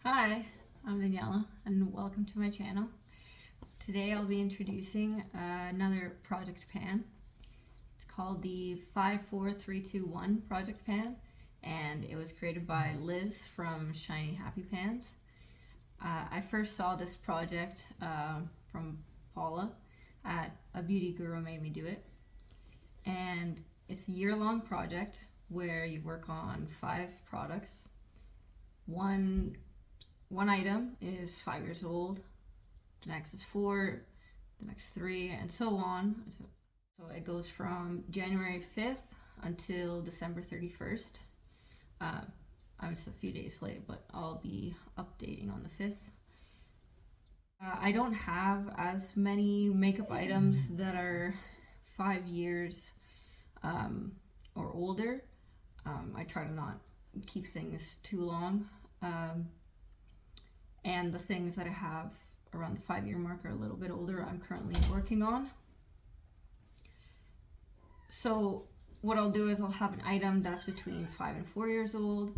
Hi, I'm Daniela and welcome to my channel. Today I'll be introducing another project pan. It's called the 54321 project pan and it was created by Liz from Shiny Happy Pans. I first saw this project from Paula at A Beauty Guru Made Me Do It, and it's a year-long project where you work on 5 products. One item is 5 years old, the next is 4, the next 3, and so on. So it goes from January 5th until December 31st. I'm just a few days late, but I'll be updating on the 5th. I don't have as many makeup items that are 5 years or older. I try to not keep things too long. And the things that I have around the 5-year mark are a little bit older. I'm currently working on. So what I'll do is I'll have an item that's between 5 and 4 years old,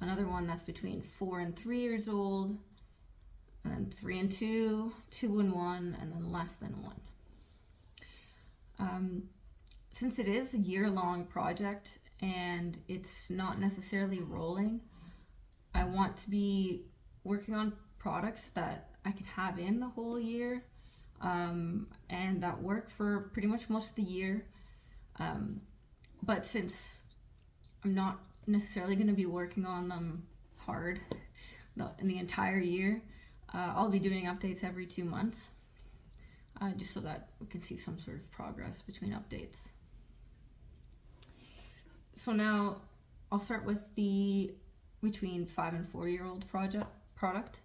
another one that's between 4 and 3 years old, and then 3 and 2, 2 and 1, and then less than 1. Since it is a year-long project and it's not necessarily rolling, I want to be working on products that I can have in the whole year and that work for pretty much most of the year. But since I'm not necessarily going to be working on them hard in the entire year, I'll be doing updates every 2 months just so that we can see some sort of progress between updates. So now I'll start with the between 5 and 4 year old product.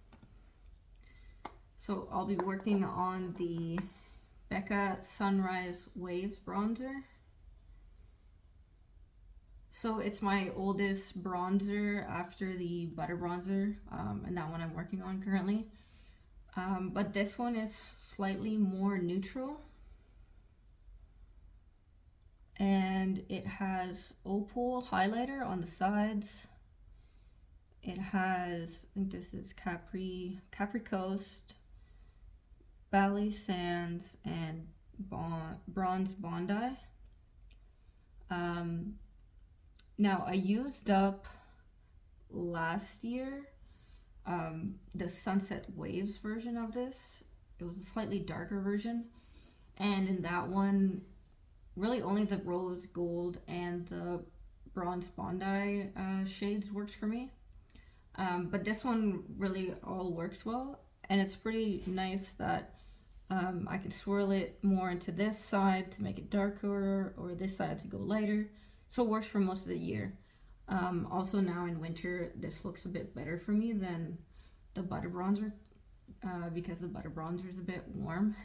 So I'll be working on the Becca Sunrise Waves bronzer. So it's my oldest bronzer after the butter bronzer, and that one I'm working on currently. But this one is slightly more neutral, and it has opal highlighter on the sides. It has, I think this is Capri Coast, Bali Sands, and Bronze Bondi. Now I used up last year the Sunset Waves version of this. It was a slightly darker version, and in that one really only the rose gold and the Bronze Bondi shades worked for me. But this one really all works well, and it's pretty nice that I can swirl it more into this side to make it darker, or this side to go lighter, so it works for most of the year. Also now in winter, this looks a bit better for me than the butter bronzer because the butter bronzer is a bit warm.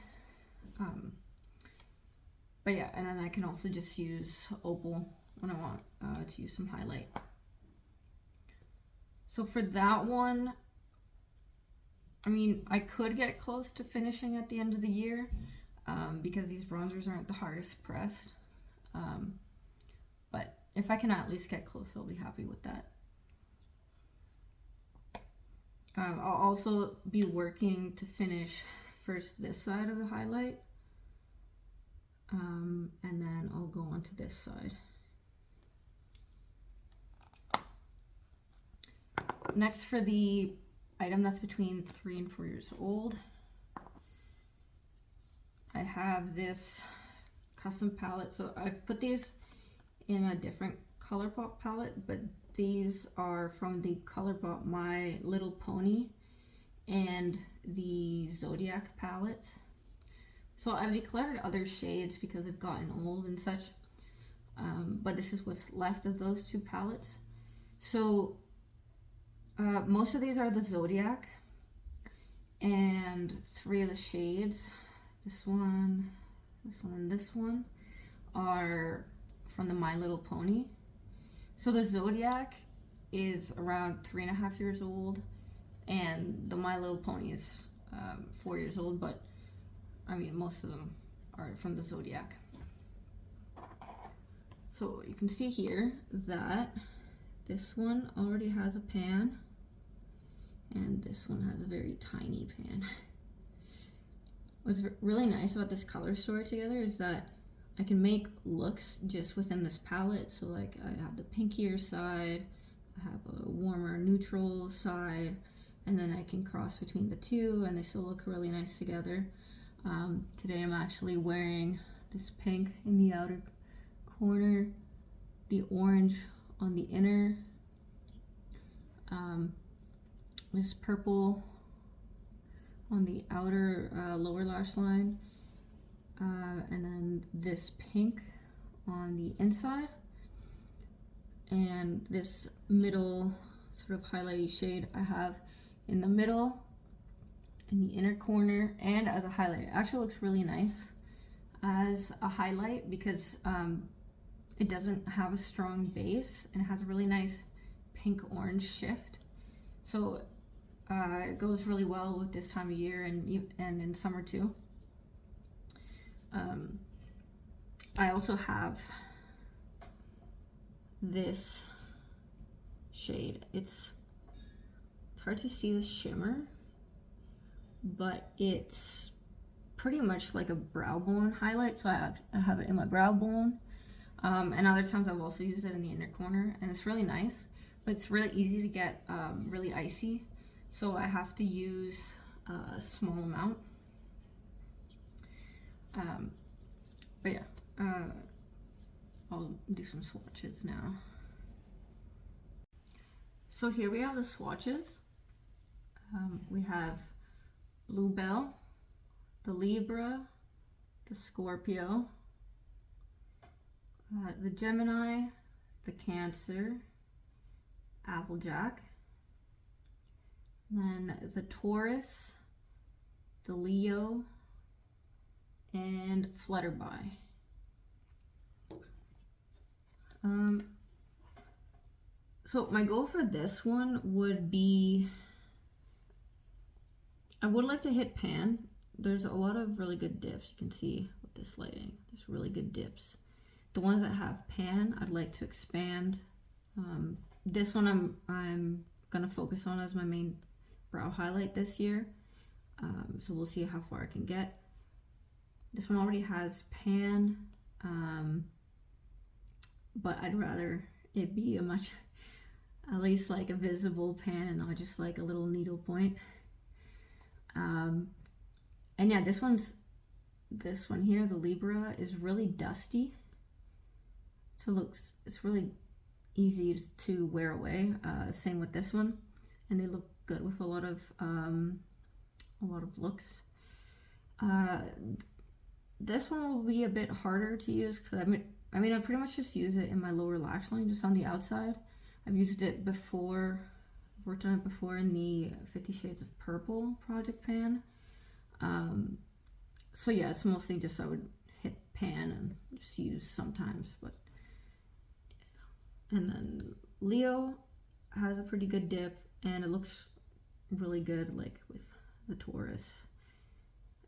But yeah, and then I can also just use opal when I want to use some highlight. So for that one, I mean, I could get close to finishing at the end of the year because these bronzers aren't the hardest pressed. But if I can at least get close, I'll be happy with that. I'll also be working to finish first this side of the highlight, and then I'll go on to this side. Next, for the item that's between 3 and 4 years old, I have this custom palette. So I've put these in a different ColourPop palette, but these are from the ColourPop My Little Pony and the Zodiac palette. So I've declared other shades because they've gotten old and such, but this is what's left of those 2 palettes. So most of these are the Zodiac, and 3 of the shades, this one, and this one, are from the My Little Pony. So the Zodiac is around 3.5 years old, and the My Little Pony is 4 years old, but I mean, most of them are from the Zodiac. So you can see here that this one already has a pan, and this one has a very tiny pan. What's really nice about this color store together is that I can make looks just within this palette. So like I have the pinkier side, I have a warmer neutral side, and then I can cross between the two and they still look really nice together. Today I'm actually wearing this pink in the outer corner, the orange on the inner, this purple on the outer lower lash line, and then this pink on the inside, and this middle sort of highlighty shade I have in the middle, in the inner corner, and as a highlight. It actually looks really nice as a highlight because it doesn't have a strong base and it has a really nice pink orange shift. So it goes really well with this time of year and in summer too. I also have this shade. It's hard to see the shimmer, but it's pretty much like a brow bone highlight. So I have it in my brow bone, and other times I've also used it in the inner corner, and it's really nice, but it's really easy to get really icy. So I have to use a small amount. But yeah, I'll do some swatches now. So here we have the swatches. We have Bluebell, the Libra, the Scorpio, the Gemini, the Cancer, Applejack, then the Taurus, the Leo, and Flutterby. So my goal for this one would be, I would like to hit pan. There's a lot of really good dips you can see with this lighting. There's really good dips. The ones that have pan, I'd like to expand. This one I'm gonna focus on as my main brow highlight this year. So we'll see how far I can get. This one already has pan, but I'd rather it be a much, at least like a visible pan and not just like a little needle point. And yeah, this one here, the Libra, is really dusty. So it's really easy to wear away. Same with this one, and they look good with a lot of looks. This one will be a bit harder to use because I pretty much just use it in my lower lash line, just on the outside. I've used it before, worked on it before in the 50 Shades of Purple project pan. So yeah, it's mostly just I would hit pan and just use sometimes, but and then Leo has a pretty good dip and it looks really good like with the Taurus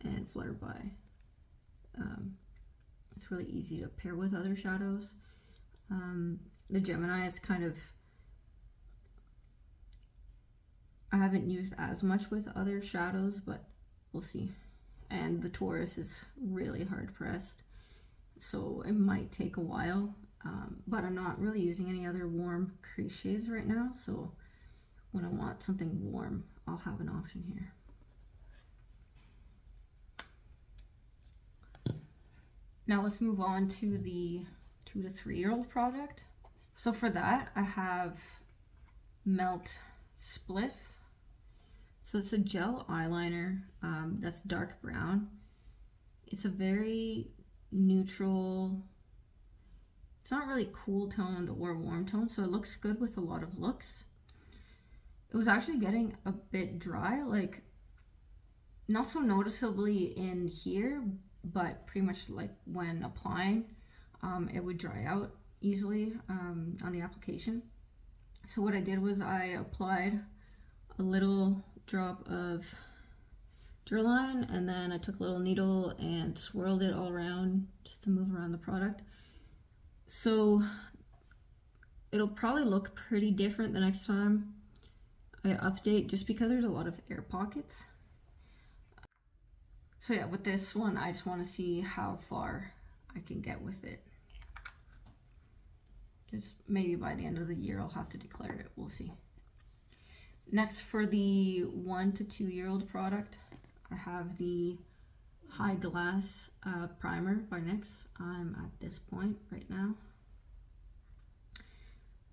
and Flutterby. It's really easy to pair with other shadows. The Gemini is kind of, I haven't used as much with other shadows, but we'll see. And the Taurus is really hard pressed, so it might take a while, but I'm not really using any other warm crease shades right now, so when I want something warm, I'll have an option here. Now let's move on to the 2 to 3 year old product. So for that, I have Melt Spliff. So it's a gel eyeliner that's dark brown. It's a very neutral, it's not really cool toned or warm toned, so it looks good with a lot of looks. It was actually getting a bit dry, like not so noticeably in here, but pretty much like when applying, it would dry out easily on the application. So what I did was I applied a little drop of Durline, and then I took a little needle and swirled it all around just to move around the product. So it'll probably look pretty different the next time I update just because there's a lot of air pockets. So yeah, with this one, I just want to see how far I can get with it. Because maybe by the end of the year, I'll have to declare it. We'll see. Next, for the 1 to 2 year old product, I have the High Glass Primer by NYX. I'm at this point right now.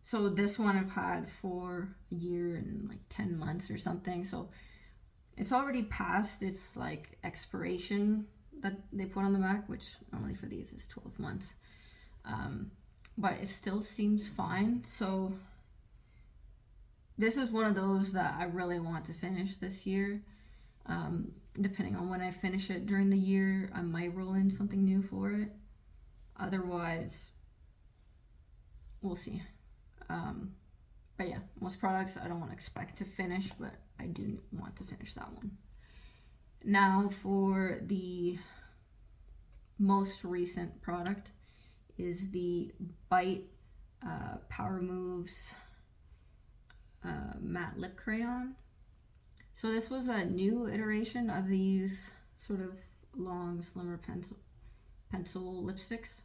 So this one I've had for a year and like 10 months or something. So it's already past its like expiration that they put on the back, which normally for these is 12 months. But it still seems fine. So this is one of those that I really want to finish this year. Depending on when I finish it during the year, I might roll in something new for it. Otherwise, we'll see. But yeah, most products I don't expect to finish, but I do want to finish that one. Now for the most recent product is the Bite Power Moves matte lip crayon. So this was a new iteration of these sort of long, slimmer pencil lipsticks.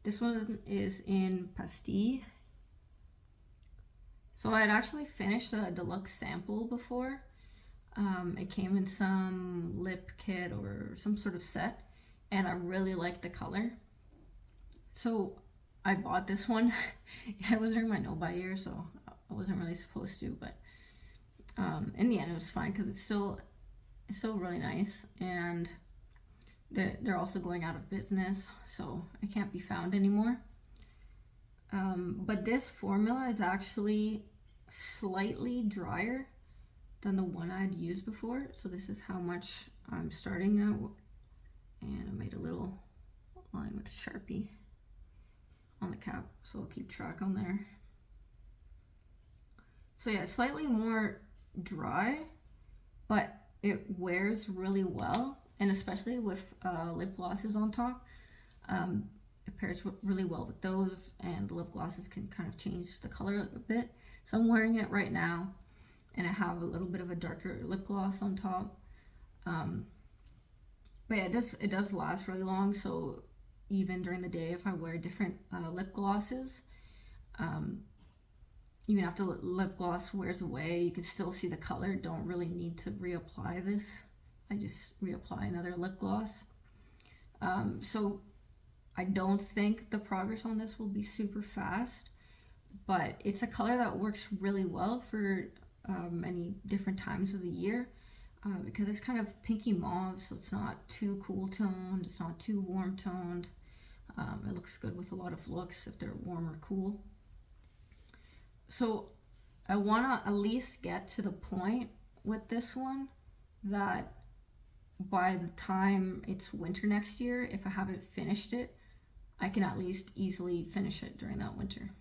This one is in Pastille. So I had actually finished a deluxe sample before. It came in some lip kit or some sort of set, and I really liked the color. So I bought this one. It was during my no-buy year, so I wasn't really supposed to, but in the end it was fine because it's still really nice, and they're also going out of business, so it can't be found anymore. But this formula is actually slightly drier than the one I'd used before. So this is how much I'm starting out. And I made a little line with Sharpie on the cap, so I'll keep track on there. So yeah, it's slightly more dry, but it wears really well, and especially with lip glosses on top. It pairs really well with those, and the lip glosses can kind of change the color a bit. So I'm wearing it right now, and I have a little bit of a darker lip gloss on top. But yeah, it does last really long, so even during the day, if I wear different lip glosses, even after the lip gloss wears away, you can still see the color. Don't really need to reapply this. I just reapply another lip gloss. So I don't think the progress on this will be super fast, but it's a color that works really well for many different times of the year because it's kind of pinky mauve, so it's not too cool toned, it's not too warm toned. It looks good with a lot of looks if they're warm or cool. So I want to at least get to the point with this one that by the time it's winter next year, if I haven't finished it, I can at least easily finish it during that winter.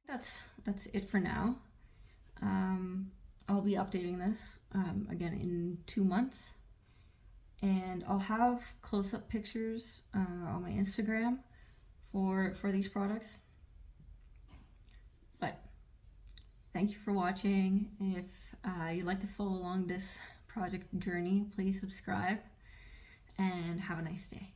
That's it for now. I'll be updating this again in 2 months, and I'll have close-up pictures on my Instagram for these products. But thank you for watching. If you'd like to follow along this project journey, please subscribe and have a nice day.